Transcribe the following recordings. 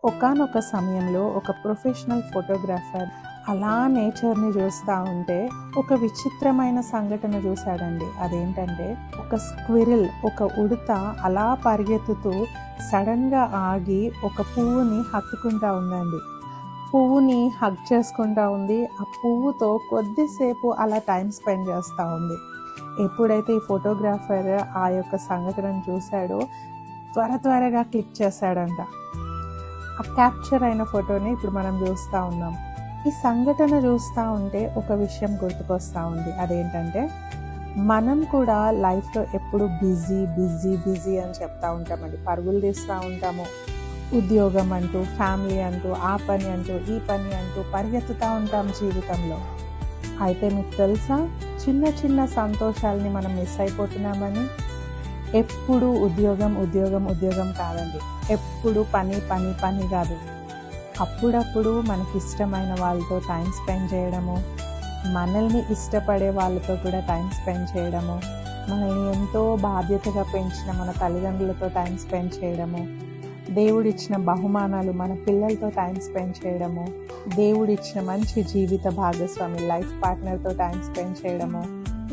ఒకానొక సమయంలో ఒక ప్రొఫెషనల్ ఫోటోగ్రాఫర్ అలా నేచర్ని చూస్తూ ఉంటే ఒక విచిత్రమైన సంఘటన చూశాడండి. అదేంటంటే ఒక స్క్విరిల్, ఒక ఉడత అలా పరిగెత్తుతూ సడన్గా ఆగి ఒక పువ్వుని హత్తుకుంటా ఉందండి. పువ్వుని హగ్ చేసుకుంటా ఉంది. ఆ పువ్వుతో కొద్దిసేపు అలా టైం స్పెండ్ చేస్తూ ఉంది. ఎప్పుడైతే ఈ ఫోటోగ్రాఫర్ ఆ యొక్క సంఘటనను చూశాడో త్వరగా క్లిక్ చేశాడంట. ఆ క్యాప్చర్ అయిన ఫోటోని ఇప్పుడు మనం చూస్తూ ఉన్నాం. ఈ సంఘటన చూస్తూ ఉంటే ఒక విషయం గుర్తుకొస్తూ ఉంది. అదేంటంటే మనం కూడా లైఫ్లో ఎప్పుడు బిజీ అని చెప్తూ ఉంటామండి. పరుగులు తీస్తూ ఉంటాము. ఉద్యోగం అంటూ, ఫ్యామిలీ అంటూ, ఆ పని అంటూ, ఈ పని అంటూ పరిగెత్తుతూ ఉంటాం జీవితంలో. అయితే మీకు తెలుసా, చిన్న సంతోషాలని మనం మిస్ అయిపోతున్నామని. ఎప్పుడు ఉద్యోగం కాదండి. ఎప్పుడు పని కాదు. అప్పుడప్పుడు మనకి ఇష్టమైన వాళ్ళతో టైం స్పెండ్ చేయడము, మనల్ని ఇష్టపడే వాళ్ళతో కూడా టైం స్పెండ్ చేయడము, మనల్ని ఎంతో బాధ్యతగా పెంచిన మన తల్లిదండ్రులతో టైం స్పెండ్ చేయడము, దేవుడిచ్చిన బహుమానాలు మన పిల్లలతో టైం స్పెండ్ చేయడము, దేవుడిచ్చిన మంచి జీవిత భాగస్వామి లైఫ్ పార్ట్నర్తో టైం స్పెండ్ చేయడము,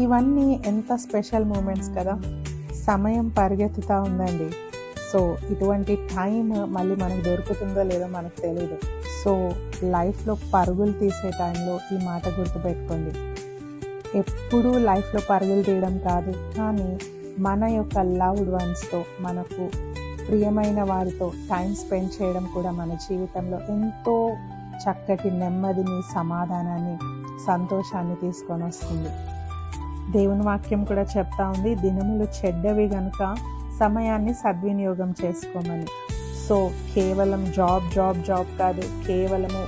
ఇవన్నీ ఎంత స్పెషల్ మూమెంట్స్ కదా. సమయం పరిగెత్తుతూ ఉందండి. సో ఇటువంటి టైం మళ్ళీ మనకు దొరుకుతుందో లేదో మనకు తెలియదు. సో లైఫ్లో పరుగులు తీసే టైంలో ఈ మాట గుర్తుపెట్టుకోండి. ఎప్పుడూ లైఫ్లో పరుగులు తీయడం కాదు, కానీ మన యొక్క లవ్డ్ వన్స్తో, మనకు ప్రియమైన వారితో టైం స్పెండ్ చేయడం కూడా మన జీవితంలో ఎంతో చక్కటి నెమ్మదిని, సమాధానాన్ని, సంతోషాన్ని తీసుకొని వస్తుంది. దేవుని వాక్యం కూడా చెప్తా ఉంది, దినములు చెడ్డవి గనుక సమయాన్ని సద్వినియోగం చేసుకోమని. సో కేవలం జాబ్ కాదు, కేవలము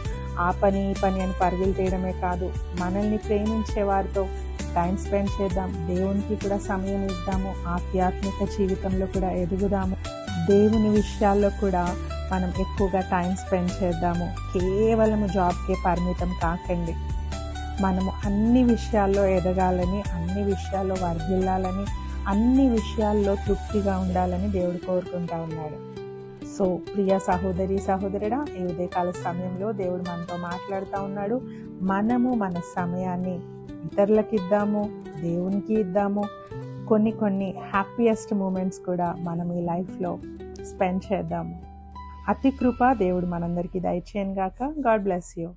ఆ పని ఈ పని అని పరుగులు తీయడమే కాదు, మనల్ని ప్రేమించే వారితో టైం స్పెండ్ చేద్దాం. దేవునికి కూడా సమయం ఇద్దాము. ఆధ్యాత్మిక జీవితంలో కూడా ఎదుగుదాము. దేవుని విషయాల్లో కూడా మనం ఎక్కువగా టైం స్పెండ్ చేద్దాము. కేవలము జాబ్కే పరిమితం కాకండి. మనము అన్ని విషయాల్లో ఎదగాలని, అన్ని విషయాల్లో వర్ధిల్లాలని, అన్ని విషయాల్లో తృప్తిగా ఉండాలని దేవుడు కోరుకుంటా ఉన్నాడు. సో ప్రియ సహోదరి సహోదరుడా, ఈ ఉదయకాల సమయంలో దేవుడు మనతో మాట్లాడుతూ ఉన్నాడు. మనము మన సమయాన్ని ఇతరులకు ఇద్దాము, దేవునికి ఇద్దాము. కొన్ని హ్యాపీయెస్ట్ మూమెంట్స్ కూడా మనం ఈ లైఫ్లో స్పెండ్ చేద్దాము. అతి కృప దేవుడు మనందరికీ దయచేయను గాక. God bless you.